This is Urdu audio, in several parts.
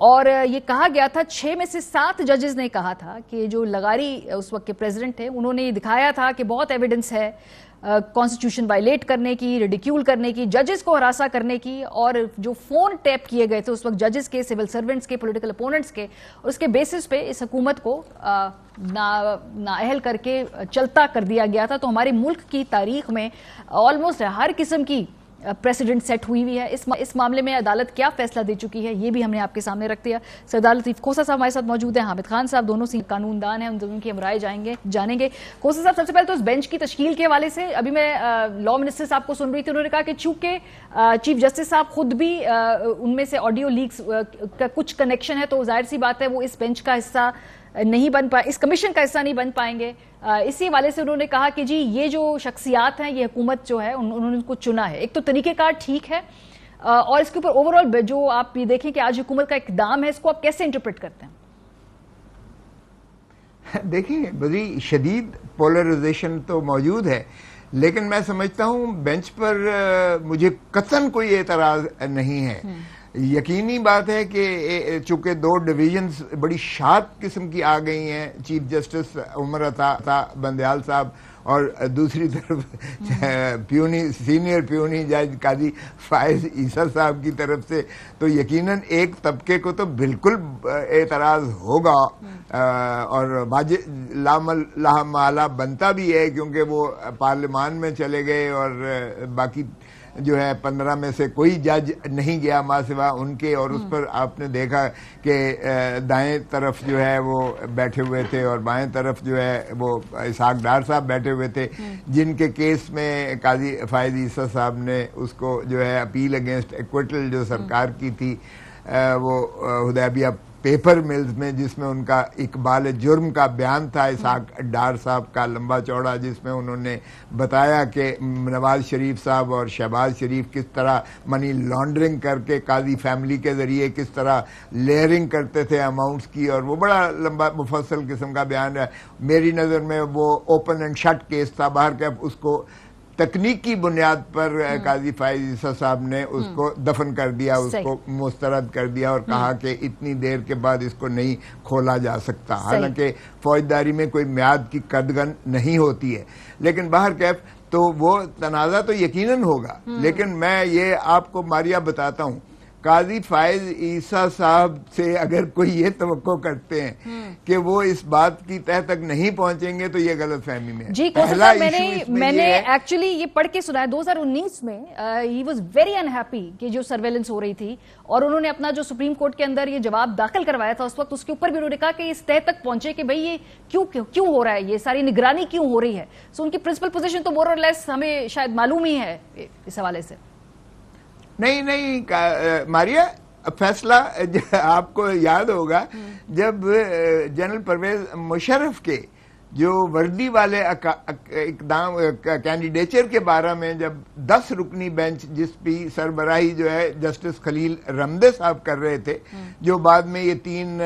اور یہ کہا گیا تھا 6 میں سے 7 ججز نے کہا تھا کہ جو لغاری اس وقت کے پریزیڈنٹ تھے انہوں نے دکھایا تھا کہ بہت ایویڈنس ہے کانسٹیٹیوشن وائلیٹ کرنے کی, ریڈیکیول کرنے کی, ججز کو ہراساں کرنے کی, اور جو فون ٹیپ کیے گئے تھے اس وقت ججز کے, سول سرونٹس کے, پولیٹیکل اپوننٹس کے, اور اس کے بیسس پہ اس حکومت کو نااہل کر کے چلتا کر دیا گیا تھا. تو ہمارے ملک کی تاریخ میں آلموسٹ ہر قسم کی پریسیڈنٹ سیٹ ہوئی ہوئی ہے. اس معاملے میں عدالت کیا فیصلہ دے چکی ہے یہ بھی ہم نے آپ کے سامنے رکھ دیا. سردار لطیف کھوسہ صاحب ہمارے ساتھ موجود ہیں, حامد خان صاحب, دونوں سے قانون دان ہیں, ان دونوں کی ہم رائے جانیں گے. کھوسہ صاحب, سب سے پہلے تو اس بینچ کی تشکیل کے حوالے سے ابھی میں لا منسٹر صاحب کو سن رہی تھی, انہوں نے کہا کہ چونکہ چیف جسٹس صاحب خود بھی ان میں سے آڈیو لیکس کا کچھ کنیکشن ہے تو ظاہر سی بات ہے وہ اس بینچ کا حصہ نہیں بن پائے, اس کمیشن کا حصہ نہیں بن پائیں گے. اسی حوالے سے انہوں نے کہا کہ جی یہ جو شخصیات ہیں, یہ حکومت جو ہے انہوں نے ان کو چنا ہے. ایک تو طریقہ کار ٹھیک ہے, اور اس کے اوپر اوور آل جو آپ یہ دیکھیں کہ آج حکومت کا اقدام ہے, اس کو آپ کیسے انٹرپریٹ کرتے ہیں؟ دیکھیں, بڑی شدید پولرائزیشن تو موجود ہے, لیکن میں سمجھتا ہوں بینچ پر مجھے قطعاً کوئی اعتراض نہیں ہے. یقینی بات ہے کہ چونکہ 2 ڈویژنز بڑی شارپ قسم کی آ گئی ہیں, چیف جسٹس عمر عطا بندیال صاحب اور دوسری طرف سینئر پیونی جج قاضی فائز عیسیٰ صاحب کی طرف سے, تو یقیناً ایک طبقے کو تو بالکل اعتراض ہوگا, اور لامحالہ بنتا بھی ہے, کیونکہ وہ پارلیمان میں چلے گئے اور باقی جو ہے 15 میں سے کوئی جج نہیں گیا ماں سوا ان کے, اور اس پر آپ نے دیکھا کہ دائیں طرف جو ہے وہ بیٹھے ہوئے تھے اور بائیں طرف جو ہے وہ اسحاق ڈار صاحب بیٹھے ہوئے تھے, جن کے کیس میں قاضی فائز عیسیٰ صاحب نے اس کو جو ہے اپیل اگینسٹ ایکویٹل جو سرکار کی تھی وہ حدیبیہ پیپر ملز میں, جس میں ان کا اقبال جرم کا بیان تھا اسحاق ڈار صاحب کا لمبا چوڑا, جس میں انہوں نے بتایا کہ نواز شریف صاحب اور شہباز شریف کس طرح منی لانڈرنگ کر کے قاضی فیملی کے ذریعے کس طرح لیئرنگ کرتے تھے اماؤنٹس کی, اور وہ بڑا لمبا مفصل قسم کا بیان ہے. میری نظر میں وہ اوپن اینڈ شٹ کیس تھا, باہر کے اس کو تکنیکی بنیاد پر قاضی فائز عیسیٰ صاحب نے اس کو دفن کر دیا, اس کو مسترد کر دیا اور کہا کہ اتنی دیر کے بعد اس کو نہیں کھولا جا سکتا, حالانکہ فوجداری میں کوئی میعاد کی قدغن نہیں ہوتی ہے. لیکن باہر کیف تو وہ تنازع تو یقیناً ہوگا, لیکن میں یہ آپ کو ماریا بتاتا ہوں, قاضی فائز عیسیٰ صاحب سے اگر کوئی یہ توقع کرتے ہیں کہ وہ اس بات کی تہ تک نہیں پہنچیں گے تو یہ غلط فہمی میں ہے. جی کھوسہ صاحب, میں نے ایکچولی یہ پڑھ کے سنا ہے 2019 میں ہی واز ویری انہیپی کہ جو سرویلنس ہو رہی تھی, اور انہوں نے اپنا جو سپریم کورٹ کے اندر یہ جواب داخل کروایا تھا اس وقت, اس کے اوپر بھی انہوں نے کہا کہ اس تہ تک پہنچے کہ بھئی یہ کیوں ہو رہا ہے, یہ ساری نگرانی کیوں ہو رہی ہے. سو ان کی پرنسپل پوزیشن تو مور اور لیس ہمیں شاید معلوم ہی ہے اس حوالے سے. نہیں ماریا, فیصلہ آپ کو یاد ہوگا جب جنرل پرویز مشرف کے جو وردی والے اقدام کینڈیڈیچر کے بارے میں جب 10 رکنی بینچ جس کی سربراہی جو ہے جسٹس خلیل رمدے صاحب کر رہے تھے, جو بعد میں یہ 3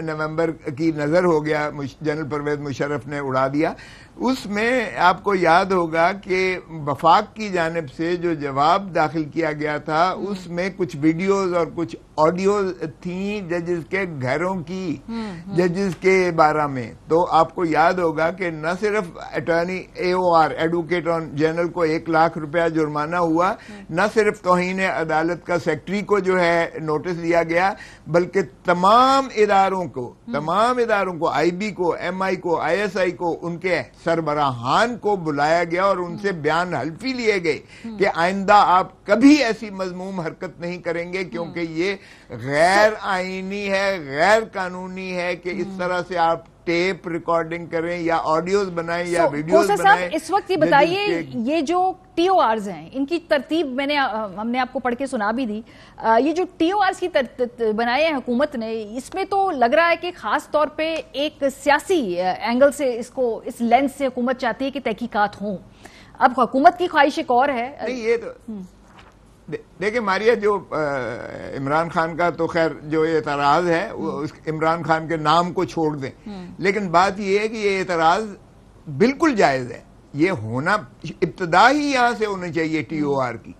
نومبر کی نظر ہو گیا, جنرل پرویز مشرف نے اڑا دیا, اس میں آپ کو یاد ہوگا کہ وفاق کی جانب سے جو جواب داخل کیا گیا تھا اس میں کچھ ویڈیوز اور کچھ آڈیوز تھیں ججز کے گھروں کی, ججز کے بارے میں. تو آپ کو یاد ہوگا کہ نہ صرف attorney AOR advocate on general کو 1 لاکھ روپیہ جرمانہ ہوا, نہ صرف توہین عدالت کا سیکٹری کو جو ہے نوٹس دیا گیا, بلکہ تمام اداروں کو IB کو, MI کو, ISI کو, ان کے سربراہان کو بلایا گیا اور ان سے بیان حلفی لیے گئے کہ آئندہ آپ کبھی ایسی مذموم حرکت نہیں کریں گے, کیونکہ یہ غیر آئینی ہے, غیر قانونی ہے کہ اس طرح سے آپ ٹیپ ریکارڈنگ کریں یا آڈیوز بنائیں یا ویڈیوز بنائیں. اس وقت یہ بتائیے, یہ جو TORs ہیں ان کی ترتیب ہم نے آپ کو پڑھ کے سنا بھی دی, یہ جو TORs کی بنائے ہیں حکومت نے, اس میں تو لگ رہا ہے کہ خاص طور پہ ایک سیاسی اینگل سے اس لینس سے حکومت چاہتی ہے کہ تحقیقات ہوں. اب حکومت کی خواہش ایک اور ہے. نہیں, یہ تو دیکھیں ماریا, جو عمران خان کا تو خیر جو اعتراض ہے عمران خان کے نام کو چھوڑ دیں, لیکن بات یہ ہے کہ یہ اعتراض بالکل جائز ہے. یہ ہونا ابتدا ہی یہاں سے ہونی چاہیے TOR کی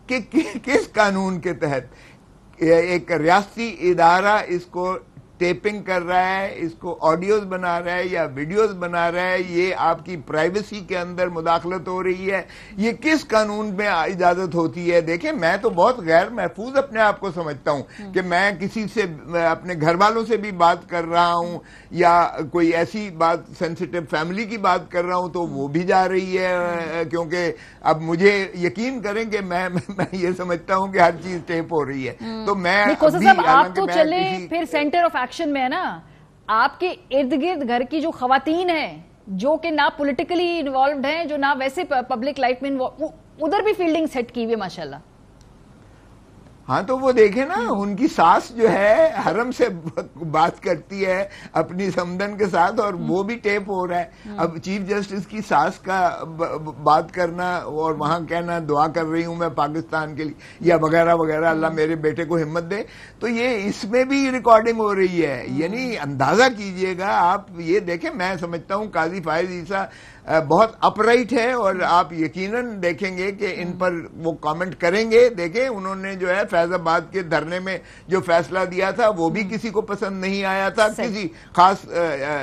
کہ کس قانون کے تحت ایک ریاستی ادارہ اس کو ٹیپنگ کر رہا ہے، اس کو آڈیوز بنا رہا ہے یا ویڈیوز بنا رہا ہے، یہ آپ کی پرائیویسی کے اندر مداخلت ہو رہی ہے، یہ کس قانون میں اجازت ہوتی ہے؟ دیکھیں میں تو بہت غیر محفوظ اپنے آپ کو سمجھتا ہوں کہ میں کسی سے اپنے گھر والوں سے بھی بات کر رہا ہوں یا کوئی ایسی بات سینسیٹیو فیملی کی بات کر رہا ہوں تو وہ بھی جا رہی ہے، کیونکہ اب مجھے یقین کریں کہ میں یہ سمجھتا ہوں کہ ہر چیز ٹیپ ہو رہی ہے، تو میں آپ تو چلے پھر سینٹر آف ایکشن میں ہے نا، آپ کے ارد گرد گھر کی جو خواتین ہیں جو کہ نہ پولیٹیکلی انوالوڈ ہیں، جو نہ ویسے پبلک لائف میں ادھر بھی فیلڈنگ سیٹ کی ہوئی ہے ماشاءاللہ. ہاں تو وہ دیکھیں نا، ان کی ساس جو ہے حرم سے بات کرتی ہے اپنی سمدن کے ساتھ اور وہ بھی ٹیپ ہو رہا ہے. اب چیف جسٹس کی ساس کا بات کرنا اور وہاں کہنا دعا کر رہی ہوں میں پاکستان کے لیے یا وغیرہ وغیرہ، اللہ میرے بیٹے کو ہمت دے، تو یہ اس میں بھی ریکارڈنگ ہو رہی ہے. یعنی اندازہ کیجئے گا آپ، یہ دیکھیں میں سمجھتا ہوں قاضی فائز عیسیٰ بہت اپرائٹ ہے اور آپ یقیناً دیکھیں گے کہ ان پر وہ کامنٹ کریں گے. دیکھیں انہوں نے جو ہے فیض آباد کے دھرنے میں جو فیصلہ دیا تھا وہ بھی کسی کو پسند نہیں آیا تھا، کسی خاص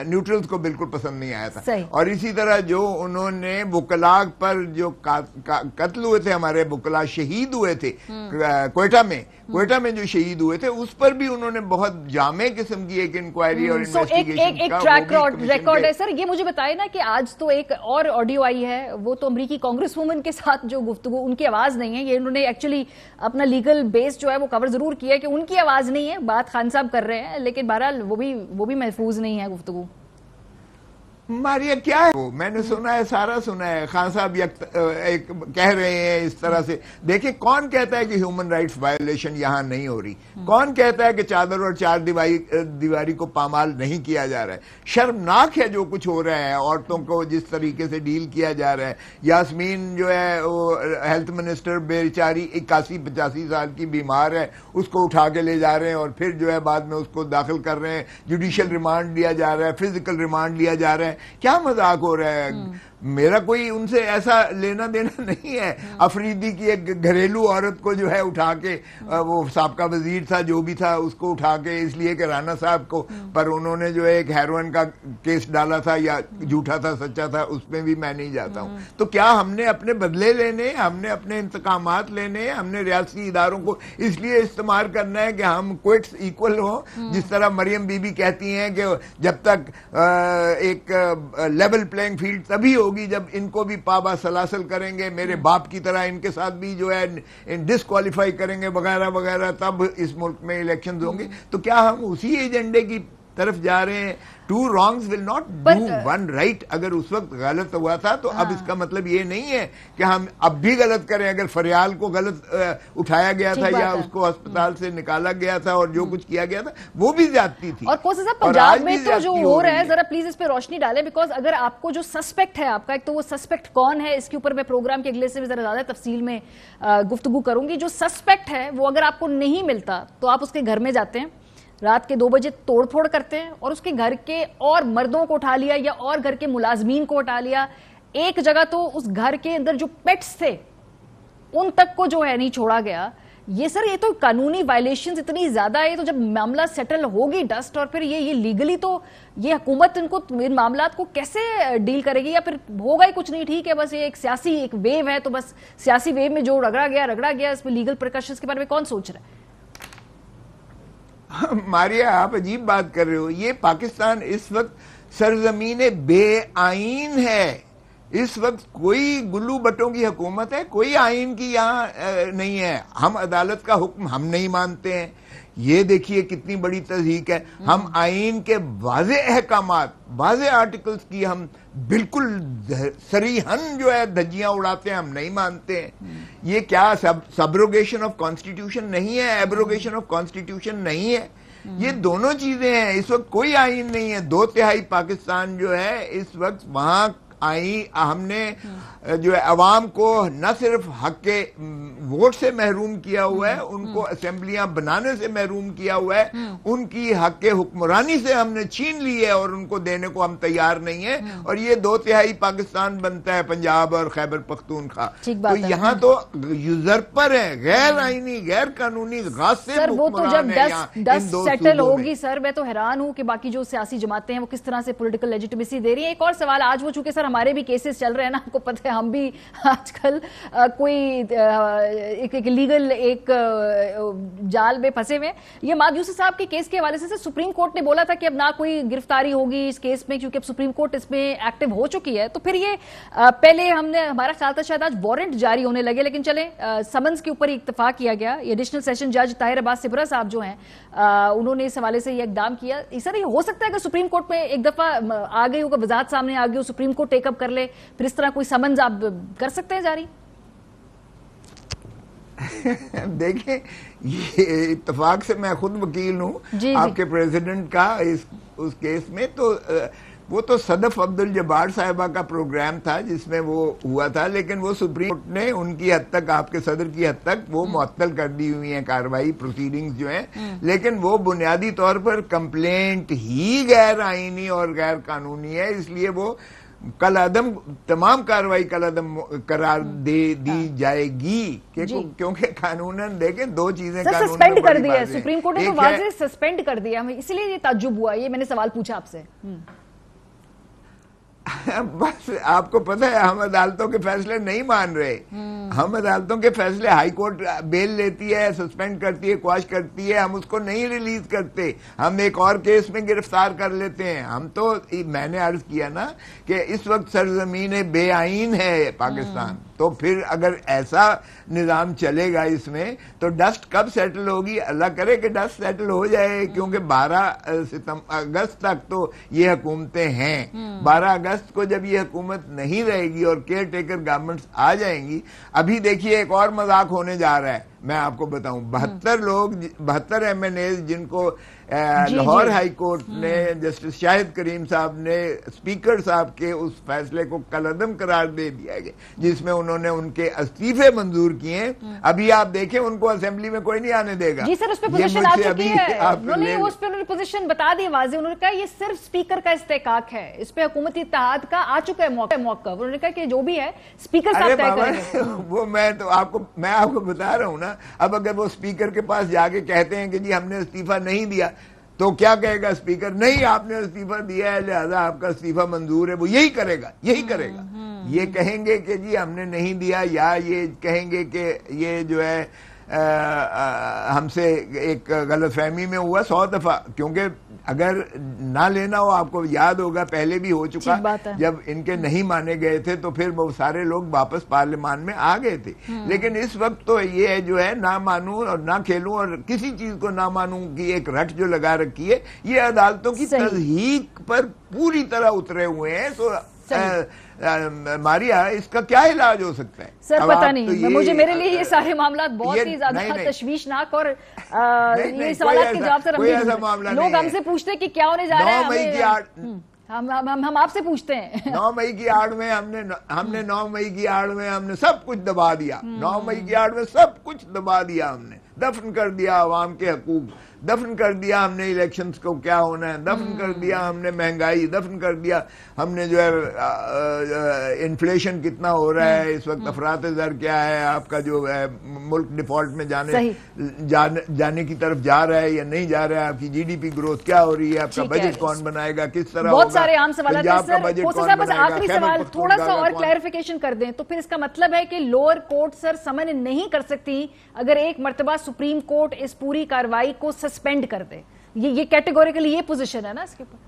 نیوٹرلز کو بالکل پسند نہیں آیا تھا. اور اسی طرح جو انہوں نے وکلاء پر جو قتل ہوئے تھے، ہمارے وکلاء شہید ہوئے تھے کوئٹہ میں جو شہید ہوئے تھے، اس پر بھی انہوں نے بہت جامع قسم کی ایک انکوائری اور ایک ٹریک ریکارڈ ہے. سر یہ مجھے بتائے نا کہ آج تو ایک اور آڈیو آئی ہے، وہ تو امریکی کانگریس وومن کے ساتھ جو گفتگو، ان کی آواز نہیں ہے، یہ انہوں نے ایکچولی اپنا لیگل بیس جو ہے وہ کور ضرور کیا ہے کہ ان کی آواز نہیں ہے، بات خان صاحب کر رہے ہیں، لیکن بہرحال وہ بھی محفوظ نہیں ہے گفتگو. ماریا کیا ہے وہ؟ میں نے سنا ہے، سارا سنا ہے. خان صاحب ایک کہہ رہے ہیں اس طرح سے. دیکھیں کون کہتا ہے کہ ہیومن رائٹس وائلیشن یہاں نہیں ہو رہی؟ کون کہتا ہے کہ چادر اور چار دیواری کو پامال نہیں کیا جا رہا ہے؟ شرمناک ہے جو کچھ ہو رہا ہے، عورتوں کو جس طریقے سے ڈیل کیا جا رہا ہے. یاسمین جو ہے وہ ہیلتھ منسٹر بیچاری 81-85 سال کی بیمار ہے، اس کو اٹھا کے لے جا رہے ہیں اور پھر جو ہے بعد میں اس کو داخل کر رہے ہیں، جوڈیشل ریمانڈ لیا جا رہا ہے، فزیکل ریمانڈ لیا جا رہا ہے. کیا مذاق ہو رہا ہے؟ میرا کوئی ان سے ایسا لینا دینا نہیں ہے. افریدی کی ایک گھریلو عورت کو جو ہے اٹھا کے، وہ سابقہ وزیر تھا جو بھی تھا، اس کو اٹھا کے اس لیے کہ رانا صاحب کو پر انہوں نے جو ہے ایک ہیروئن کا کیس ڈالا تھا، یا جھوٹا تھا سچا تھا، اس میں بھی میں نہیں جاتا ہوں. تو کیا ہم نے اپنے بدلے لینے، ہم نے اپنے انتقامات لینے، ہم نے ریاستی اداروں کو اس لیے استعمال کرنا ہے کہ ہم کوئٹس ایکول ہوں؟ جس طرح مریم بی بی کہتی ہیں کہ جب تک ایک لیول پلینگ فیلڈ تبھی ہوگی جب ان کو بھی پابا سلاسل کریں گے، میرے باپ کی طرح ان کے ساتھ بھی جو ہے ڈسکوالیفائی کریں گے وغیرہ وغیرہ، تب اس ملک میں الیکشنز ہوں گے. تو کیا ہم اسی ایجنڈے کی طرف جا رہے ہیں؟ Two wrongs will not do one right. اگر اس وقت غلط ہوا تھا تو اب اس کا مطلب یہ نہیں ہے کہ ہم اب بھی غلط کریں. اگر فریال کو غلط اٹھایا گیا تھا یا اس کو ہسپتال سے نکالا گیا تھا اور جو کچھ کیا گیا تھا وہ بھی زیادتی تھی. اور کوسا صاحب پنجاب میں تو جو ہو رہا ہے، ذرا پلیز اس پہ روشنی ڈالیں، بیکاز اگر آپ کو جو سسپیکٹ ہے آپ کا، ایک تو وہ سسپیکٹ کون ہے، اس کے اوپر میں پروگرام کے اگلے سے بھی ذرا زیادہ تفصیل میں گفتگو کروں گی. جو سسپیکٹ ہے وہ اگر آپ کو نہیں ملتا تو آپ اس کے گھر میں جاتے ہیں، رات کے 2 بجے توڑ پھوڑ کرتے ہیں اور اس کے گھر کے اور مردوں کو اٹھا لیا یا اور گھر کے ملازمین کو اٹھا لیا. ایک جگہ تو اس گھر کے اندر جو پیٹس تھے ان تک کو جو ہے نہیں چھوڑا گیا. یہ سر یہ تو قانونی وائلیشنز اتنی زیادہ ہے. تو جب معاملہ سیٹل ہوگی ڈسٹ اور پھر یہ لیگلی تو یہ حکومت ان معاملات کو کیسے ڈیل کرے گی؟ یا پھر ہوگا ہی کچھ نہیں، ٹھیک ہے بس یہ ایک سیاسی ایک ویو ہے، تو بس سیاسی ویو میں جو رگڑا گیا، اس میں لیگل پریکاشنز کے بارے میں کون سوچ رہا ہے؟ ماریا آپ عجیب بات کر رہے ہو. یہ پاکستان اس وقت سرزمین بے آئین ہے. اس وقت کوئی گلو بٹوں کی حکومت ہے، کوئی آئین کی یہاں نہیں ہے. ہم عدالت کا حکم ہم نہیں مانتے ہیں. یہ دیکھیے کتنی بڑی تضحیک ہے. ہم آئین کے واضح احکامات، واضح آرٹیکلز کی ہم بالکل صریحاً جو ہے دھجیاں اڑاتے ہیں، ہم نہیں مانتے ہیں. یہ کیا سبروگیشن آف کانسٹیٹیوشن نہیں ہے، ایبروگیشن آف کانسٹیٹیوشن نہیں ہے. یہ دونوں چیزیں ہیں. اس وقت کوئی آئین نہیں ہے. 2/3 پاکستان جو ہے اس وقت وہاں آئی ہم نے جو ہے عوام کو نہ صرف حق کے ووٹ سے محروم کیا ہوا ہے، ان کو اسمبلیاں بنانے سے محروم کیا ہوا ہے، ان کی حق کے حکمرانی سے ہم نے چھین لی ہے اور ان کو دینے کو ہم تیار نہیں ہیں، اور یہ 2/3 پاکستان بنتا ہے پنجاب اور خیبر پختونخوا. تو یہاں تو یوزرپر ہیں، غیر آئینی غیر قانونی غاصب سر وہ تو جب ڈسٹ سیٹل ہوگی سر میں تو حیران ہوں کہ باقی جو سیاسی جماعتیں ہیں وہ کس طرح سے پولیٹیکل لیجیٹمیسی دے رہی ہیں. ایک اور سوال آج وہ چونکہ سر ہمارے بھی کیسز چل رہے ہیں نا، آپ کو پتہ ہے ہم بھی آج کل کوئی ایک لیگل ایک جال میں پھنسے ہوئے ہیں. یہ ماد یوسف صاحب کے کیس کے حوالے سے سپریم کورٹ نے بولا تھا کہ اب نہ کوئی گرفتاری ہوگی اس کیس میں کیونکہ اب سپریم کورٹ اس میں ایکٹیو ہو چکی ہے. تو پھر یہ پہلے ہمارا خیال تھا شاید آج وارنٹ جاری ہونے لگے، لیکن چلیں سمنز کے اوپر اتفاق کیا گیا. یہ ایڈیشنل سیشن جج طاہر عباس سبرا صاحب جو ہیں انہوں نے اس حوالے سے یہ اقدام کیا. سر یہ ہو سکتا ہے کہ سپریم کورٹ میں ایک دفعہ آ گئی ہوگا، وضاحت سامنے آ گئی ہو، سپریم کورٹ ٹیک اپ کر لے، پھر اس طرح کوئی سمنز آپ کر سکتے ہیں جاری؟ دیکھیں یہ اتفاق سے میں خود وکیل ہوں آپ کے پریزیڈنٹ کا اس کیس میں. تو وہ تو صدف عبد الجبار صاحبہ کا پروگرام تھا جس میں وہ ہوا تھا، لیکن وہ سپریم کورٹ نے ان کی حد تک، آپ کے صدر کی حد تک وہ معطل کر دی ہوئی ہیں کارروائی پروسیڈنگز جو ہیں. لیکن وہ بنیادی طور پر کمپلینٹ ہی غیر آئینی اور غیر قانونی ہے، اس لیے وہ کل عدم تمام کارروائی کل عدم قرار دی جائے گی، کیونکہ قانوناً دیکھیں دو چیزیں سسپینڈ کر دی ہے سپریم کورٹ نے، تو واضح سسپینڈ کر دیا. اسی لیے یہ تعجب ہوا، یہ میں نے سوال پوچھا آپ سے. بس آپ کو پتہ ہے ہم عدالتوں کے فیصلے نہیں مان رہے. ہم عدالتوں کے فیصلے، ہائی کورٹ بیل لیتی ہے، سسپینڈ کرتی ہے، کواش کرتی ہے، ہم اس کو نہیں ریلیز کرتے، ہم ایک اور کیس میں گرفتار کر لیتے ہیں. ہم تو میں نے عرض کیا نا کہ اس وقت سرزمین بے آئین ہے پاکستان. تو پھر اگر ایسا نظام چلے گا اس میں تو ڈسٹ کب سیٹل ہوگی؟ اللہ کرے کہ ڈسٹ سیٹل ہو جائے، کیونکہ 12 اگست تک تو یہ حکومتیں ہیں. 12 اگست کو جب یہ حکومت نہیں رہے گی اور کیئر ٹیکر گورنمنٹس آ جائیں گی. ابھی دیکھیے ایک اور مذاق ہونے جا رہا ہے، میں آپ کو بتاؤں. 72 ایم این اے جن کو لاہور ہائی کورٹ نے جسٹس شاہد کریم صاحب نے اسپیکر صاحب کے اس فیصلے کو کالعدم قرار دے دیا گیا جس میں انہوں نے ان کے استعفے منظور کیے. ابھی آپ دیکھیں ان کو اسمبلی میں کوئی نہیں آنے دے گا. جی سر اس پہ پوزیشن آ چکی ہے، انہوں نے اس پہ پوزیشن بتا دی واضح. انہوں نے کہا یہ صرف اسپیکر کا استحقاق ہے، اس پہ حکومتی اتحاد کا آ چکا ہے موقع. انہوں نے کہا کہ جو بھی ہے اسپیکر صاحب طے کریں گے. وہ میں آپ کو بتا رہا ہوں نا. اب اگر وہ اسپیکر کے پاس جا کے کہتے ہیں کہ جی ہم نے استعفیٰ نہیں دیا تو کیا کہے گا اسپیکر؟ نہیں آپ نے استعفیٰ دیا ہے لہذا آپ کا استعفیٰ منظور ہے. وہ یہی کرے گا. یہ کہیں گے کہ جی ہم نے نہیں دیا، یا یہ کہیں گے کہ یہ جو ہے ہم سے ایک غلط فہمی میں ہوا 100 دفعہ. کیونکہ اگر نہ لینا ہو، آپ کو یاد ہوگا پہلے بھی ہو چکا، جب ان کے نہیں مانے گئے تھے تو پھر بہت سارے لوگ واپس پارلیمان میں آ گئے تھے. لیکن اس وقت تو یہ جو ہے نہ مانوں اور نہ کھیلوں اور کسی چیز کو نہ مانوں کی ایک رٹ جو لگا رکھی ہے، یہ عدالتوں کی تضحیق پر پوری طرح اترے ہوئے ہیں. تو ماریا اس کا کیا علاج ہو سکتا ہے؟ سر پتہ نہیں، مجھے میرے لیے یہ سارے معاملات بہت ہی زیادہ تشویشناک، اور یہ سوالات کے جواب سر لوگ ہم سے پوچھتے ہیں کہ کیا ہونے جا رہا ہے. ہم آپ سے پوچھتے ہیں 9 مئی کی آڑ میں ہم نے 9 مئی کی آڑ میں ہم نے سب کچھ دبا دیا. 9 مئی کی آڑ میں سب کچھ دبا دیا، ہم نے دفن کر دیا عوام کے حقوق، دفن کر دیا ہم نے الیکشنز کو کیا ہونا ہے، دفن کر دیا ہم نے مہنگائی، دفن کر دیا ہم نے جو ہے انفلیشن کتنا ہو رہا ہے اس وقت، افراط زر کیا ہے، آپ کا جو ہے ملک ڈیفالٹ میں جانے کی طرف جا رہا ہے یا نہیں جا رہا ہے، آپ کی جی ڈی پی گروتھ کیا ہو رہی ہے، آپ کا بجٹ کون بنائے گا، کس طرح ہوگا. بہت سارے عام سوالات ہیں سر. بس آخری سوال تھوڑا سا اور کلیریفیکیشن کر دیں. تو پھر اس کا مطلب ہے کہ لوور کورٹ سر سمن نہیں کر سکتی اگر ایک مرتبہ سپریم کورٹ اس پوری کارروائی کو سسپینڈ کر دے. یہ کیٹیگوریکلی یہ پوزیشن ہے نا اس کے اوپر؟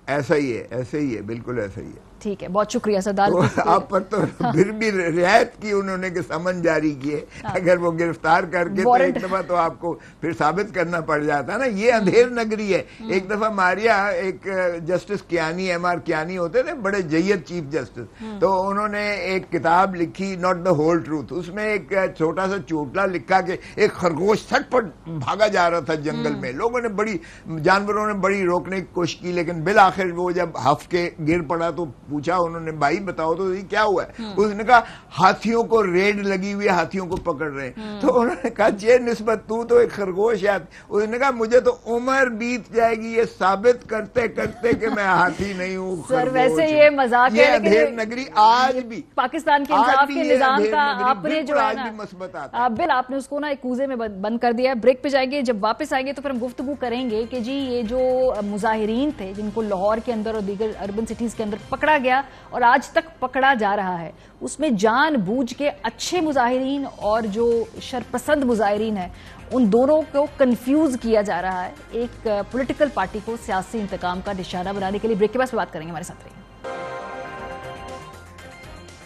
ایسا ہی ہے، بالکل ایسا ہی ہے. ٹھیک ہے، بہت شکریہ سردار. آپ پر تو پھر بھی رعایت کی انہوں نے کہ سمن جاری کیے. اگر وہ گرفتار کر کے تو ایک دفعہ تو آپ کو پھر ثابت کرنا پڑ جاتا نا. یہ اندھیر نگری ہے. ایک دفعہ ماریا ایک justice Kayani, M R Kayani ہوتے تھے، بڑے جید چیف جسٹس، تو انہوں نے ایک کتاب لکھی ناٹ دا ہول ٹروتھ. اس میں ایک چھوٹا سا چوٹلا لکھا کہ ایک خرگوش سٹ پٹ بھاگا جا رہا تھا جنگل میں. لوگوں نے جانوروں نے بڑی روکنے کی کوشش کی، لیکن بالآخر وہ جب ہف کے گر پڑا تو پوچھا انہوں نے بھائی بتاؤ تو کیا ہوا ہے, اس نے کہا ہاتھیوں کو ریڈ لگی ہوئی ہے, ہاتھیوں کو پکڑ رہے ہیں. تو انہوں نے کہا یہ نسبت تو ایک خرگوش ہے. اس نے کہا مجھے تو عمر بیت جائے گی یہ ثابت کرتے کرتے کہ میں ہاتھی نہیں ہوں, سر ویسے یہ مذاق ہے, یہ اندھیر نگری آج بھی پاکستان کے انصاف کے نظام کا آپ نے جو ہے نا بل آپ نے اس کو نا ایک کوزے میں بند کر دیا ہے. بریک پہ جائیں گے, جب واپس آئیں گے تو پھر ہم گفتگو کریں گے کہ جی یہ جو مظاہرین تھے جن کو لاہور کے اندر اور دیگر اربن سٹیز کے اندر پکڑا گیا اور آج تک پکڑا جا رہا ہے, اس میں جان بوجھ کے اچھے مظاہرین اور جو شرپسند مظاہرین ہیں ان دونوں کو کنفیوز کیا جا رہا ہے ایک پولیٹیکل پارٹی کو سیاسی انتقام کا نشانہ بنانے کے لیے. بریک کے بعد بات کریں گے, ہمارے ساتھ رہیے.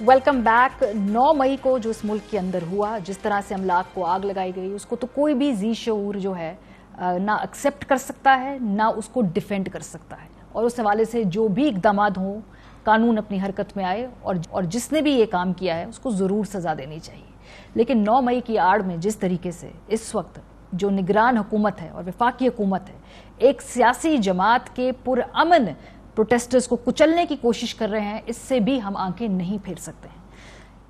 Welcome back. 9 مئی کو جو اس ملک کے اندر ہوا, جس طرح سے املاک کو آگ لگائی گئی, اس کو تو کوئی بھی ذی شعور جو ہے نہ ایکسیپٹ کر سکتا ہے نہ اس کو ڈیفینڈ کر سکتا ہے, اور اس حوالے سے جو بھی اقدامات ہوں قانون اپنی حرکت میں آئے اور جس نے بھی یہ کام کیا ہے اس کو ضرور سزا دینی چاہیے. لیکن 9 مئی کی آڑ میں جس طریقے سے اس وقت جو نگران حکومت ہے اور وفاقی حکومت ہے ایک سیاسی جماعت کے پرامن پروٹیسٹرز کو کچلنے کی کوشش کر رہے ہیں, اس سے بھی ہم آنکھیں نہیں پھیر سکتے ہیں.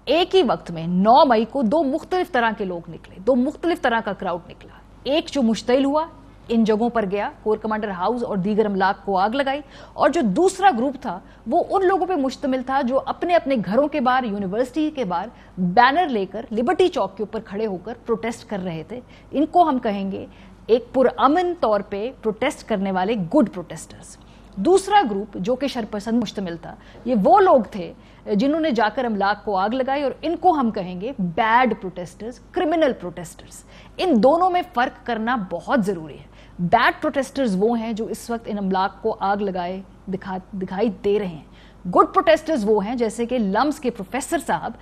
ایک ہی وقت میں 9 مئی کو 2 مختلف طرح کے لوگ نکلے, 2 مختلف طرح کا کراؤڈ نکلا. ایک جو مشتعل ہوا ان جگہوں پر گیا, کور کمانڈر ہاؤس اور دیگر املاک کو آگ لگائی, اور جو دوسرا گروپ تھا وہ ان لوگوں پہ مشتمل تھا جو اپنے اپنے گھروں کے باہر, یونیورسٹی کے باہر بینر لے کر لبرٹی چوک کے اوپر کھڑے ہو کر پروٹیسٹ کر رہے تھے. ان کو ہم کہیں گے ایک پرامن طور پہ پروٹیسٹ کرنے والے گڈ پروٹیسٹرز. دوسرا گروپ جو کہ شرپسند مشتمل تھا, یہ وہ لوگ تھے جنہوں نے جا کر املاک کو آگ لگائی, اور ان کو ہم کہیں گے بیڈ پروٹیسٹرز, کرمنل پروٹیسٹرز. ان دونوں میں فرق کرنا بہت ضروری ہے. بیڈ پروٹیسٹرز وہ ہیں جو اس وقت ان املاک کو آگ لگائے دکھائی دے رہے ہیں. گڈ پروٹیسٹرز وہ ہیں جیسے کہ لمس کے پروفیسر صاحب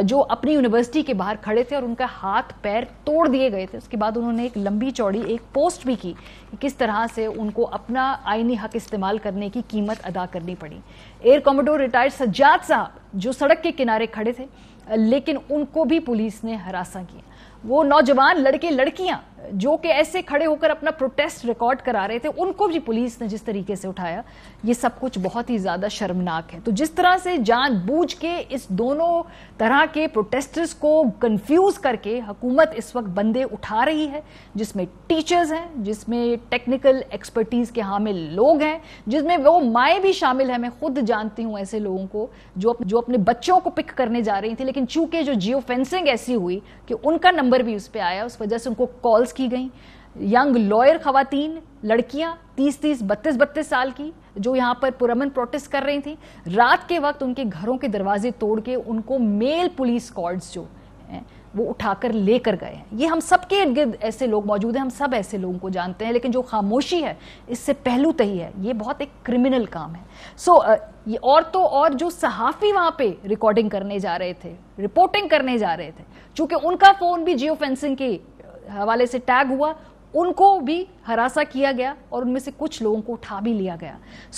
جو اپنی یونیورسٹی کے باہر کھڑے تھے اور ان کا ہاتھ پیر توڑ دیے گئے تھے. اس کے بعد انہوں نے ایک لمبی چوڑی ایک پوسٹ بھی کی کہ کس طرح سے ان کو اپنا آئینی حق استعمال کرنے کی قیمت ادا کرنی پڑی. ایئر کاموڈور ریٹائرڈ سجاد صاحب جو سڑک کے کنارے کھڑے تھے لیکن ان کو بھی پولیس نے ہراساں کیا. وہ نوجوان لڑکے لڑکیاں جو کہ ایسے کھڑے ہو کر اپنا پروٹیسٹ ریکارڈ کرا رہے تھے ان کو بھی پولیس نے جس طریقے سے اٹھایا, یہ سب کچھ بہت ہی زیادہ شرمناک ہے. تو جس طرح سے جان بوجھ کے اس دونوں طرح کے پروٹیسٹرز کو کنفیوز کر کے حکومت اس وقت بندے اٹھا رہی ہے, جس میں ٹیچرز ہیں, جس میں ٹیکنیکل ایکسپرٹیز کے حامل لوگ ہیں, جس میں وہ مائیں بھی شامل ہیں. میں خود جانتی ہوں ایسے لوگوں کو جو اپنے بچوں کو پک کرنے جا رہی تھی, لیکن چونکہ جو جیو فینسنگ ایسی ہوئی کہ ان کا نمبر بھی اس پہ آیا, اس وجہ سے ان کو کالز کی گئیں. ینگ لائر خواتین, لڑکیاں 30-30, 32-32 سال کی جو یہاں پر پرامن پروٹیسٹ کر رہی تھیں, رات کے وقت ان کے گھروں کے دروازے توڑ کے ان کو میل پولیس اسکواڈز جو ہیں وہ اٹھا کر لے کر گئے ہیں. یہ ہم سب کے ارد گرد ایسے لوگ موجود ہیں, ہم سب ایسے لوگوں کو جانتے ہیں, لیکن جو خاموشی ہے اس سے پہلو تہی ہے, یہ بہت ایک کرمنل کام ہے. یہ اور تو اور جو صحافی وہاں پہ ریکارڈنگ کرنے جا رہے تھے, رپورٹنگ کرنے جا رہے تھے, چونکہ ان کا فون بھی جیو فینسنگ کے حوالے سے ٹیگ ہوا, ان کو بھی ہراساں کیا گیا اور ان میں سے کچھ لوگوں کو اٹھا بھی لیا گیا.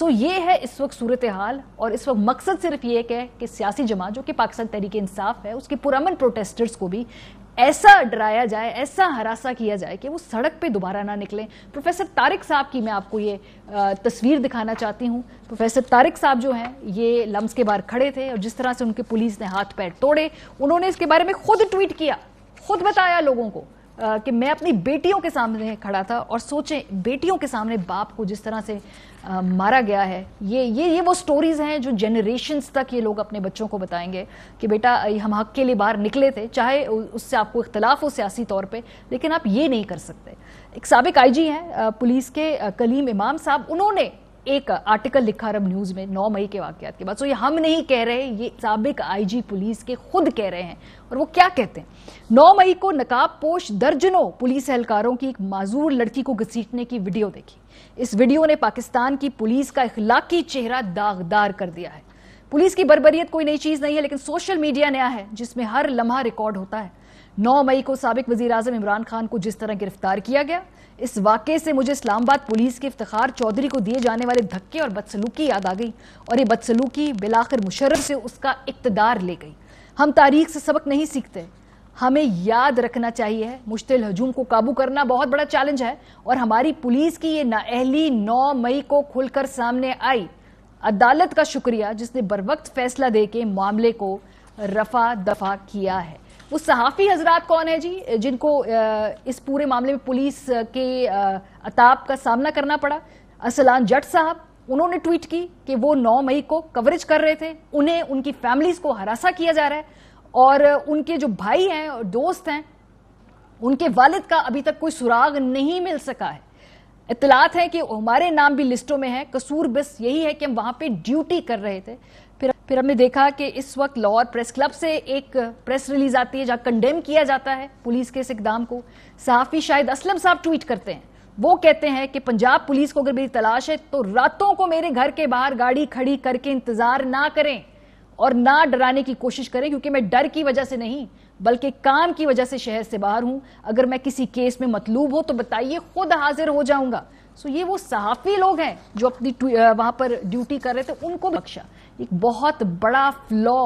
یہ ہے اس وقت صورتحال, اور اس وقت مقصد صرف یہ ہے کہ سیاسی جماعت جو کہ پاکستان تحریک انصاف ہے اس کے پرامن پروٹیسٹرز کو بھی ایسا ڈرایا جائے, ایسا ہراساں کیا جائے کہ وہ سڑک پہ دوبارہ نہ نکلیں. پروفیسر طارق صاحب کی میں آپ کو یہ تصویر دکھانا چاہتی ہوں. پروفیسر طارق صاحب جو ہیں یہ لمس کے باہر کھڑے تھے, اور جس طرح سے ان کے پولیس نے ہاتھ پیر توڑے, انہوں نے اس کے بارے میں خود ٹویٹ کیا, خود بتایا لوگوں کو کہ میں اپنی بیٹیوں کے سامنے کھڑا تھا. اور سوچیں بیٹیوں کے سامنے باپ کو جس طرح سے مارا گیا ہے, یہ وہ سٹوریز ہیں جو جنریشنز تک یہ لوگ اپنے بچوں کو بتائیں گے کہ بیٹا ہم حق کے لیے باہر نکلے تھے, چاہے اس سے آپ کو اختلاف ہو سیاسی طور پہ, لیکن آپ یہ نہیں کر سکتے. ایک سابق آئی جی ہیں پولیس کے کلیم امام صاحب, انہوں نے ایک آرٹیکل لکھا عرب نیوز میں 9 مئی کے واقعات کے بعد. یہ ہم نہیں کہہ رہے, یہ سابق آئی جی پولیس کے خود کہہ رہے ہیں. اور وہ کیا کہتے ہیں؟ 9 مئی کو نقاب پوش درجنوں پولیس اہلکاروں کی ایک معذور لڑکی کو گھسیٹنے کی ویڈیو دیکھی. اس ویڈیو نے پاکستان کی پولیس کا اخلاقی چہرہ داغدار کر دیا ہے. پولیس کی بربریت کوئی نئی چیز نہیں ہے, لیکن سوشل میڈیا نیا ہے جس میں ہر لمحہ ریکارڈ ہوتا ہے. 9 مئی کو سابق وزیر اعظم عمران خان کو جس طرح گرفتار کیا گیا, اس واقعے سے مجھے اسلام آباد پولیس کے افتخار چودھری کو دیے جانے والے دھکے اور بدسلوکی یاد آ گئی, اور یہ بدسلوکی بالآخر مشرف سے اس کا اقتدار لے گئی. ہم تاریخ سے سبق نہیں سیکھتے, ہمیں یاد رکھنا چاہیے مشتعل ہجوم کو قابو کرنا بہت بڑا چیلنج ہے, اور ہماری پولیس کی یہ نااہلی 9 مئی کو کھل کر سامنے آئی. عدالت کا شکریہ جس نے بروقت فیصلہ دے کے معاملے کو رفع دفع کیا ہے۔ وہ صحافی حضرات کون ہیں جی جن کو اس پورے معاملے میں پولیس کے عتاب کا سامنا کرنا پڑا؟ ارسلان جٹ صاحب، انہوں نے ٹویٹ کی کہ وہ 9 مئی کو کوریج کر رہے تھے، انہیں ان کی فیملیز کو ہراساں کیا جا رہا ہے، اور ان کے جو بھائی ہیں اور دوست ہیں ان کے والد کا ابھی تک کوئی سراغ نہیں مل سکا ہے۔ اطلاعات ہیں کہ ہمارے نام بھی لسٹوں میں ہے، قصور بس یہی ہے کہ ہم وہاں پہ ڈیوٹی کر رہے تھے۔ پھر ہم نے دیکھا کہ اس وقت لاہور پریس کلب سے ایک پریس ریلیز آتی ہے جہاں کنڈیم کیا جاتا ہے پولیس کے اس اقدام کو۔ صحافی شاہد اسلم صاحب ٹویٹ کرتے ہیں، وہ کہتے ہیں کہ پنجاب پولیس کو اگر میری تلاش ہے تو راتوں کو میرے گھر کے باہر گاڑی کھڑی کر کے انتظار نہ کریں اور نہ ڈرانے کی کوشش کریں، کیونکہ میں ڈر کی وجہ سے نہیں بلکہ کام کی وجہ سے شہر سے باہر ہوں۔ اگر میں کسی کیس میں مطلوب ہو تو بتائیے، خود حاضر ہو جاؤں گا۔ یہ وہ صحافی لوگ ہیں جو اپنی وہاں پر ڈیوٹی کر رہے تھے، ان کو بخشا۔ ایک بہت بڑا فلا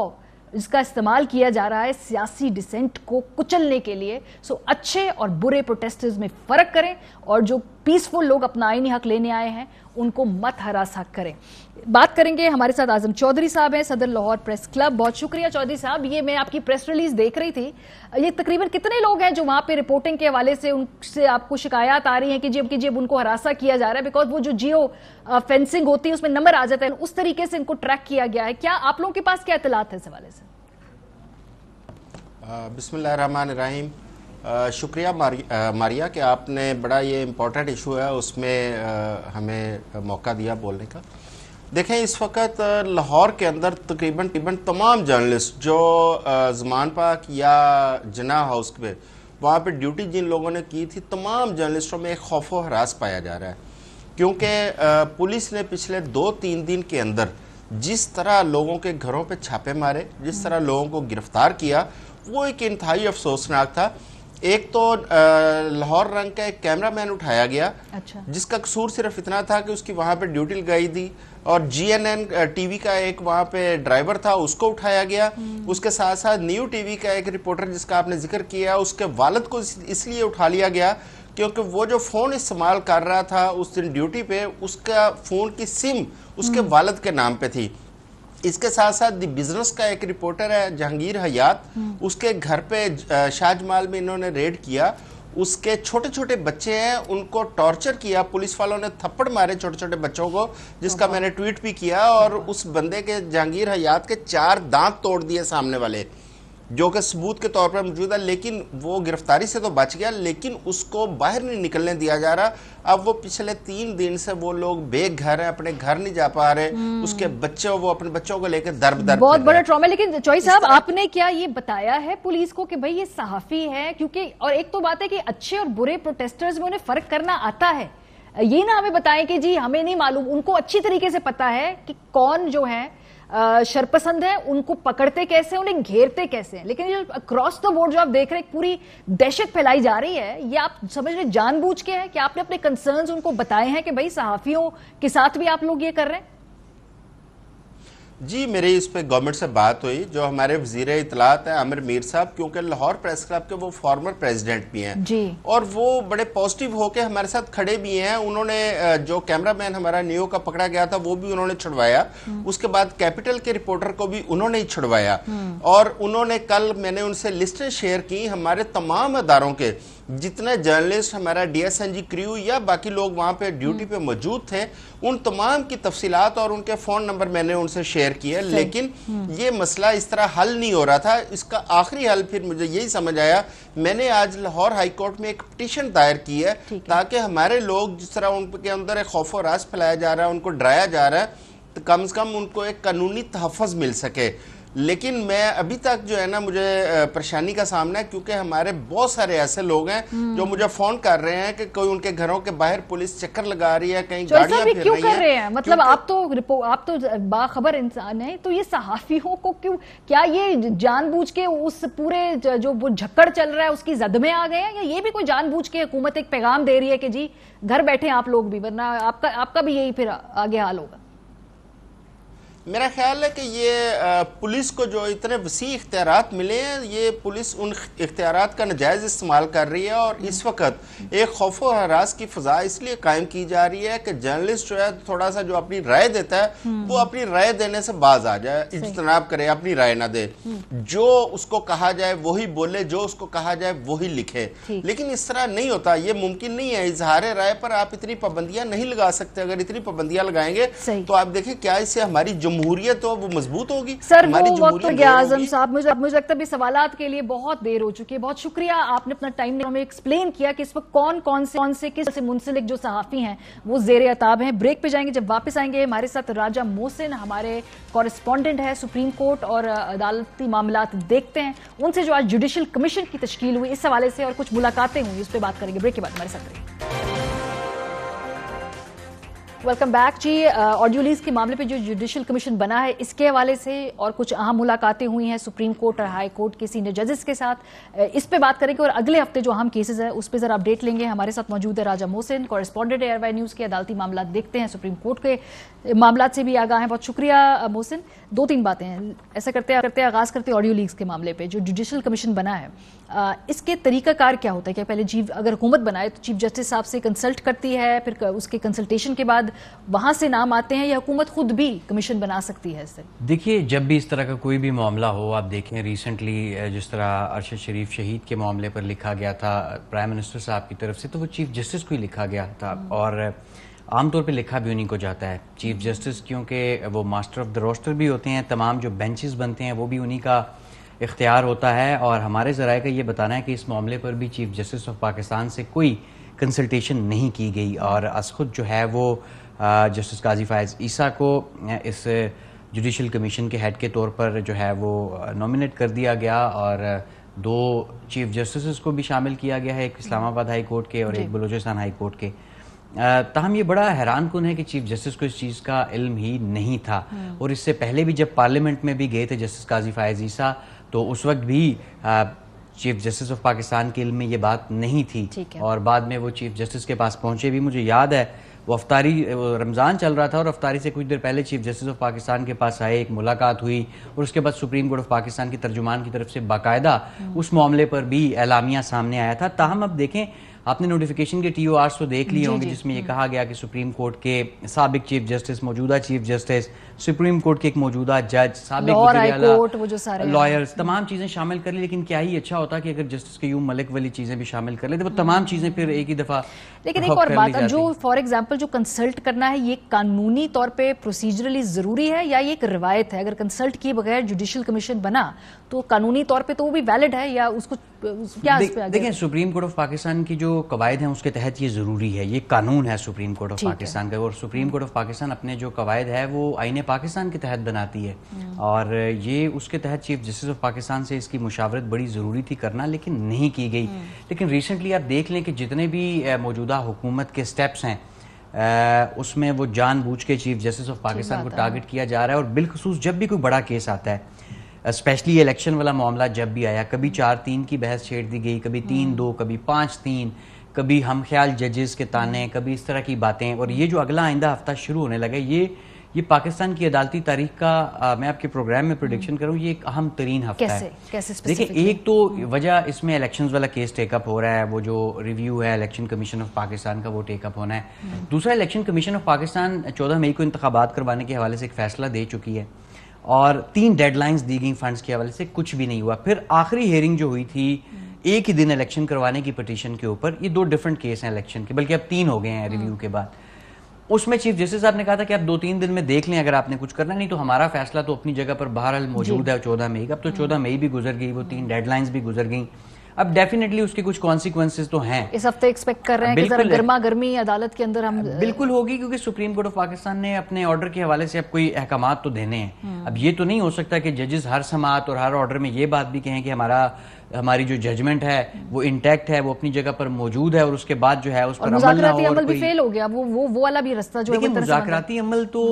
اس کا استعمال کیا جا رہا ہے سیاسی ڈسینٹ کو کچلنے کے لیے۔ اچھے اور برے پروٹیسٹرز میں فرق کریں، اور جو پیسفل لوگ اپنا آئینی حق لینے آئے ہیں ان کو مت ہراساں کریں۔ بات کریں گے، ہمارے ساتھ اعظم چودھری صاحب ہیں، صدر لاہور پریس کلب۔ بہت شکریہ چودھری صاحب۔ یہ میں آپ کی پریس ریلیز دیکھ رہی تھی، یہ تقریباً کتنے لوگ ہیں جو وہاں پہ رپورٹنگ کے حوالے سے ان سے آپ کو شکایات آ رہی ہیں کہ جب ان کو ہراساں کیا جا رہا ہے؟ بیکاز وہ جو جیو فینسنگ ہوتی ہے اس میں نمبر آ جاتا ہے، اس طریقے سے ان کو ٹریک کیا گیا ہے۔ کیا آپ لوگوں کے پاس کیا اطلاعات ہے اس حوالے سے؟ بسم اللہ الرحمن الرحیم۔ شکریہ ماریا کہ آپ نے بڑا یہ امپورٹنٹ ایشو ہے اس میں ہمیں موقع دیا بولنے کا۔ دیکھیں، اس وقت لاہور کے اندر تقریباً تمام جرنلسٹ جو زمان پاک یا جناح ہاؤس پہ وہاں پہ ڈیوٹی جن لوگوں نے کی تھی، تمام جرنلسٹوں میں ایک خوف و ہراس پایا جا رہا ہے، کیونکہ پولیس نے پچھلے 2-3 دن کے اندر جس طرح لوگوں کے گھروں پہ چھاپے مارے، جس طرح لوگوں کو گرفتار کیا، وہ ایک انتہائی افسوسناک تھا۔ ایک تو لاہور رنگ کا ایک کیمرہ مین اٹھایا گیا، جس کا قصور صرف اتنا تھا کہ اس کی وہاں پہ ڈیوٹی لگائی تھی، اور GNN ٹی وی کا ایک وہاں پہ ڈرائیور تھا، اس کو اٹھایا گیا۔ اس کے ساتھ ساتھ نیو ٹی وی کا ایک رپورٹر جس کا آپ نے ذکر کیا، اس کے والد کو اس لیے اٹھا لیا گیا کیونکہ وہ جو فون استعمال کر رہا تھا اس دن ڈیوٹی پہ، اس کا فون کی سم اس کے والد کے نام پہ تھی۔ اس کے ساتھ ساتھ دی بزنس کا ایک رپورٹر ہے جہانگیر حیات، اس کے گھر پہ شاہ جمال میں انہوں نے ریڈ کیا، اس کے چھوٹے چھوٹے بچے ہیں ان کو ٹارچر کیا، پولیس والوں نے تھپڑ مارے چھوٹے چھوٹے بچوں کو، جس کا میں نے ٹویٹ بھی کیا، اور اس بندے کے جہانگیر حیات کے 4 دانت توڑ دیے سامنے والے، جو کہ ثبوت کے طور پر موجود ہے۔ لیکن وہ گرفتاری سے تو بچ گیا، لیکن اس کو باہر نہیں نکلنے دیا جا رہا۔ اب وہ پچھلے 3 دن سے وہ لوگ بے گھر ہیں، اپنے گھر نہیں جا پا رہے، اس کے بچے وہ اپنے بچوں کو لے کے درب بہت بڑا ٹراما۔ لیکن چوئی صاحب، آپ نے کیا یہ بتایا ہے پولیس کو کہ بھئی یہ صحافی ہے؟ کیونکہ اور ایک تو بات ہے کہ اچھے اور برے پروٹیسٹرز میں انہیں فرق کرنا آتا ہے، یہ نہ ہمیں بتائیں کہ جی ہمیں نہیں معلوم، ان کو اچھی طریقے سے پتا ہے کہ کون جو ہے شرپسند ہے، ان کو پکڑتے کیسے، انہیں گھیرتے کیسے ہیں۔ لیکن یہ اکراس دا بورڈ جو آپ دیکھ رہے ہیں پوری دہشت پھیلائی جا رہی ہے، یہ آپ سمجھ رہے جان بوجھ کے ہے کہ آپ نے اپنے کنسرنز ان کو بتائے ہیں کہ بھئی صحافیوں کے ساتھ بھی آپ لوگ یہ کر رہے ہیں؟ جی، میری اس پہ گورنمنٹ سے بات ہوئی، جو ہمارے وزیر اطلاعات ہیں عامر میر صاحب، کیونکہ لاہور پریس کلب کے وہ فارمر پریزیڈنٹ بھی ہیں جی، اور وہ بڑے پازیٹیو ہو کے ہمارے ساتھ کھڑے بھی ہیں۔ انہوں نے جو کیمرہ مین ہمارا نیو کا پکڑا گیا تھا وہ بھی انہوں نے چھڑوایا، اس کے بعد کیپٹل کے رپورٹر کو بھی انہوں نے ہی چھڑوایا، اور انہوں نے کل میں نے ان سے لسٹیں شیئر کی ہمارے تمام اداروں کے جتنے جرنلسٹ، ہمارا DSNG کریو یا باقی لوگ وہاں پہ ڈیوٹی پہ موجود تھے، ان تمام کی تفصیلات اور ان کے فون نمبر میں نے ان سے شیئر کیے۔ لیکن یہ مسئلہ اس طرح حل نہیں ہو رہا تھا۔ اس کا آخری حل پھر مجھے یہی سمجھ آیا، میں نے آج لاہور ہائی کورٹ میں ایک پٹیشن دائر کی ہے تاکہ ہمارے لوگ جس طرح ان کے اندر ایک خوف و ہراس پھیلایا جا رہا ہے، ان کو ڈرایا جا رہا ہے، تو کم از کم ان کو ایک قانونی تحفظ مل سکے۔ لیکن میں ابھی تک جو ہے نا مجھے پریشانی کا سامنا ہے، کیونکہ ہمارے بہت سارے ایسے لوگ ہیں جو مجھے فون کر رہے ہیں کہ کوئی ان کے گھروں کے باہر پولیس چکر لگا رہی ہے، کہیں گاڑیاں پھر کیوں کر رہے ہیں؟ مطلب آپ تو باخبر انسان ہیں، تو یہ صحافیوں کو کیوں، کیا یہ جان بوجھ کے اس پورے جو وہ جھکڑ چل رہا ہے اس کی زد میں آ گئے ہیں، یا یہ بھی کوئی جان بوجھ کے حکومت ایک پیغام دے رہی ہے کہ جی گھر بیٹھے آپ لوگ بھی، ورنہ آپ کا بھی یہی پھر آگے حال ہوگا؟ میرا خیال ہے کہ یہ پولیس کو جو اتنے وسیع اختیارات ملے ہیں، یہ پولیس ان اختیارات کا ناجائز استعمال کر رہی ہے، اور اس وقت ایک خوف و ہراس کی فضا اس لیے قائم کی جا رہی ہے کہ جرنلسٹ جو ہے تھوڑا سا جو اپنی رائے دیتا ہے وہ اپنی رائے دینے سے باز آ جائے، اجتناب کرے، اپنی رائے نہ دے، جو اس کو کہا جائے وہی بولے، جو اس کو کہا جائے وہی لکھے۔ لیکن اس طرح نہیں ہوتا، یہ ممکن نہیں ہے۔ اظہار رائے پر آپ اتنی پابندیاں نہیں لگا سکتے، اگر اتنی پابندیاں لگائیں گے تو آپ دیکھیں کیا اس سے ہماری جمہوریت ہو وہ مضبوط ہوگی۔ سر وہ وقت ہو گیا اعظم صاحب، مجھے لگتا ہے بھی سوالات کے لیے بہت دیر ہو چکی ہے۔ بہت شکریہ، آپ نے اپنا ٹائم ہمیں ایکسپلین کیا کہ اس وقت کون سے کس سے منسلک جو صحافی ہیں وہ زیر عتاب ہیں۔ بریک پہ جائیں گے، جب واپس آئیں گے ہمارے ساتھ راجہ محسن ہمارے کورسپونڈنٹ ہے سپریم کورٹ اور عدالتی معاملات دیکھتے ہیں، ان سے جو آج جوڈیشل کمیشن کی تشکیل ہوئی اس حوالے سے اور کچھ ملاقاتیں ہوئی اس پہ بات کریں گے۔ بریک کے بعد ہمارے ساتھ رہیے۔ ویلکم بیک جی۔ آڈیو لیز کے معاملے پہ جو جوڈیشل کمیشن بنا ہے اس کے حوالے سے اور کچھ اہم ملاقاتیں ہوئی ہیں سپریم کورٹ اور ہائی کورٹ کے سینئر ججز کے ساتھ، اس پہ بات کریں گے اور اگلے ہفتے جو اہم کیسز ہیں اس پہ ذرا اپڈیٹ لیں گے۔ ہمارے ساتھ موجود ہے راجہ محسن، کورسپونڈنٹ ایئر وائی نیوز کے، عدالتی معاملات دیکھتے ہیں، سپریم کورٹ کے معاملات سے بھی آگاہ ہیں۔ بہت شکریہ محسن۔ دو تین باتیں ہیں، ایسا کرتے آغاز کرتے آڈیو لیگز کے معاملے پہ جو جوڈیشل کمیشن بنا ہے، اس کے طریقہ کار کیا ہوتا ہے؟ کہ پہلے اگر حکومت بنائے تو چیف جسٹس صاحب سے کنسلٹ کرتی ہے، پھر اس کے کنسلٹیشن کے بعد وہاں سے نام آتے ہیں، یا حکومت خود بھی کمیشن بنا سکتی ہے اس سے؟ دیکھیے، جب بھی اس طرح کا کوئی بھی معاملہ ہو، آپ دیکھیں ریسنٹلی جس طرح ارشد شریف شہید کے معاملے پر لکھا گیا تھا پرائم منسٹر صاحب کی طرف سے، تو وہ چیف جسٹس کو ہی لکھا گیا تھا، اور عام طور پہ لکھا بھی انہیں کو جاتا ہے چیف جسٹس، کیونکہ وہ ماسٹر آف دا روسٹر بھی ہوتے ہیں، تمام جو بینچز بنتے ہیں وہ بھی انہی کا اختیار ہوتا ہے، اور ہمارے ذرائع کا یہ بتانا ہے کہ اس معاملے پر بھی چیف جسٹس آف پاکستان سے کوئی کنسلٹیشن نہیں کی گئی، اور از خود جو ہے وہ جسٹس قاضی فائز عیسیٰ کو اس جوڈیشل کمیشن کے ہیڈ کے طور پر جو ہے وہ نومینیٹ کر دیا گیا، اور دو چیف جسٹسز کو بھی شامل کیا گیا ہے، ایک اسلام آباد ہائی کورٹ کے اور ایک بلوچستان ہائی کورٹ کے۔ تاہم یہ بڑا حیران کن ہے کہ چیف جسٹس کو اس چیز کا علم ہی نہیں تھا، اور اس سے پہلے بھی جب پارلیمنٹ میں بھی گئے تھے جسٹس قاضی فائز عیسیٰ تو اس وقت بھی چیف جسٹس آف پاکستان کے علم میں یہ بات نہیں تھی، اور بعد میں وہ چیف جسٹس کے پاس پہنچے بھی۔ مجھے یاد ہے وہ رمضان چل رہا تھا اور افطاری سے کچھ دیر پہلے چیف جسٹس آف پاکستان کے پاس آئے، ایک ملاقات ہوئی، اور اس کے بعد سپریم کورٹ آف پاکستان کی ترجمان کی طرف سے باقاعدہ اس معاملے پر بھی اعلامیہ سامنے آیا تھا۔ تاہم اب دیکھیں، آپ نے نوٹیفیکیشن کے ٹی او آرز تو دیکھ لیے ہوں گے جس میں یہ کہا گیا کہ سپریم کورٹ کے سابق چیف جسٹس، موجودہ چیف جسٹس، سپریم کورٹ کے ایک موجودہ جج، سابق لائرز، تمام چیزیں شامل کر لی۔ لیکن کیا ہی اچھا ہوتا کہ اگر جسٹس قیوم ملک والی چیزیں بھی شامل کر لیتے، وہ تمام چیزیں پھر ایک ہی دفعہ۔ لیکن ایک اور بات، جو فار ایگزامپل جو کنسلٹ کرنا ہے، یہ قانونی طور پہ پروسیجرلی ضروری ہے یا یہ ایک روایت ہے؟ اگر کنسلٹ کیے بغیر جوڈیشل کمیشن بنا تو قانونی طور پہ تو وہ بھی ویلڈ ہے، یا اس کو کیا؟ دیکھیں، سپریم کورٹ آف پاکستان کی جو قواعد ہیں اس کے تحت یہ ضروری ہے، یہ قانون ہے سپریم کورٹ آف پاکستان کا، اور سپریم کورٹ آف پاکستان اپنے جو قواعد ہے وہ آئین پاکستان کے تحت بناتی ہے، اور یہ اس کے تحت چیف جسٹس آف پاکستان سے اس کی مشاورت بڑی ضروری تھی کرنا، لیکن نہیں کی گئی۔ لیکن ریسنٹلی آپ دیکھ لیں کہ جتنے بھی موجودہ حکومت کے سٹیپس ہیں اس میں وہ جان بوجھ کے چیف جسٹس آف پاکستان کو ٹارگٹ کیا جا رہا ہے، اور بالخصوص جب بھی کوئی بڑا کیس آتا ہے، اسپیشلی الیکشن والا معاملہ جب بھی آیا، کبھی 4-3 کی بحث چھیڑ دی گئی، کبھی 3-2، کبھی 5-3، کبھی ہم خیال ججز کے تانے، کبھی اس طرح کی باتیں، اور یہ جو اگلا آئندہ ہفتہ شروع ہونے لگا، یہ پاکستان کی عدالتی تاریخ کا میں آپ کے پروگرام میں پریڈکشن کروں، یہ ایک اہم ترین ہفتہ ہے۔ دیکھیں، ایک تو وجہ اس میں الیکشنز والا کیس ٹیک اپ ہو رہا ہے، وہ جو ریویو ہے الیکشن کمیشن آف پاکستان کا وہ ٹیک اپ ہونا ہے۔ دوسرا، الیکشن کمیشن آف پاکستان 14 مئی کو انتخابات کروانے کے حوالے سے ایک فیصلہ دے چکی ہے، اور 3 ڈیڈ لائنز دی گئیں فنڈز کے حوالے سے، کچھ بھی نہیں ہوا۔ پھر آخری ہیئرنگ جو ہوئی تھی ایک ہی دن الیکشن کروانے کی پٹیشن کے اوپر، یہ 2 ڈیفرنٹ کیس ہیں الیکشن کے، بلکہ اب 3 ہو گئے ہیں ریویو کے بعد۔ اس میں چیف جسٹس صاحب نے کہا تھا کہ آپ 2-3 دن میں دیکھ لیں اگر آپ نے کچھ کرنا، نہیں تو ہمارا فیصلہ تو اپنی جگہ پر بہرحال موجود ہے 14 مئی کا۔ اب تو 14 مئی بھی گزر گئی، وہ 3 ڈیڈ لائنز بھی گزر گئیں، اب ڈیفینیٹلی اس کے کچھ کانسیکوینسز تو ہیں۔ اس ہفتے ایکسپیکٹ کر رہے ہیں کہ ذرا گرما گرمی عدالت کے اندر ہم بالکل ہوگی، کیونکہ سپریم کورٹ آف پاکستان نے اپنے آرڈر کے حوالے سے اب کوئی احکامات تو دینے ہیں۔ اب یہ تو نہیں ہو سکتا کہ ججز ہر سماعت اور ہر آرڈر میں یہ بات بھی کہیں کہ ہماری جو ججمنٹ ہے وہ انٹیکٹ ہے، وہ اپنی جگہ پر موجود ہے، اور اس کے بعد جو ہے اس پر عمل نہ ہو۔ مذاکراتی عمل بھی فیل ہو گیا، وہ والا بھی رستہ جو ہے۔ لیکن مذاکراتی عمل تو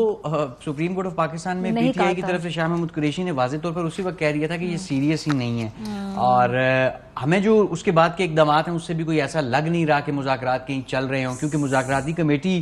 سپریم کورٹ آف پاکستان میں پی ٹی آئی کی طرف سے شاہ محمود قریشی نے واضح طور پر اسی وقت کہہ دیا تھا کہ یہ سیریس ہی نہیں ہے، اور ہمیں جو اس کے بعد کے اقدامات ہیں اس سے بھی کوئی ایسا لگ نہیں رہا کہ مذاکرات کہیں چل رہے ہوں، کیونکہ مذاکراتی کمیٹی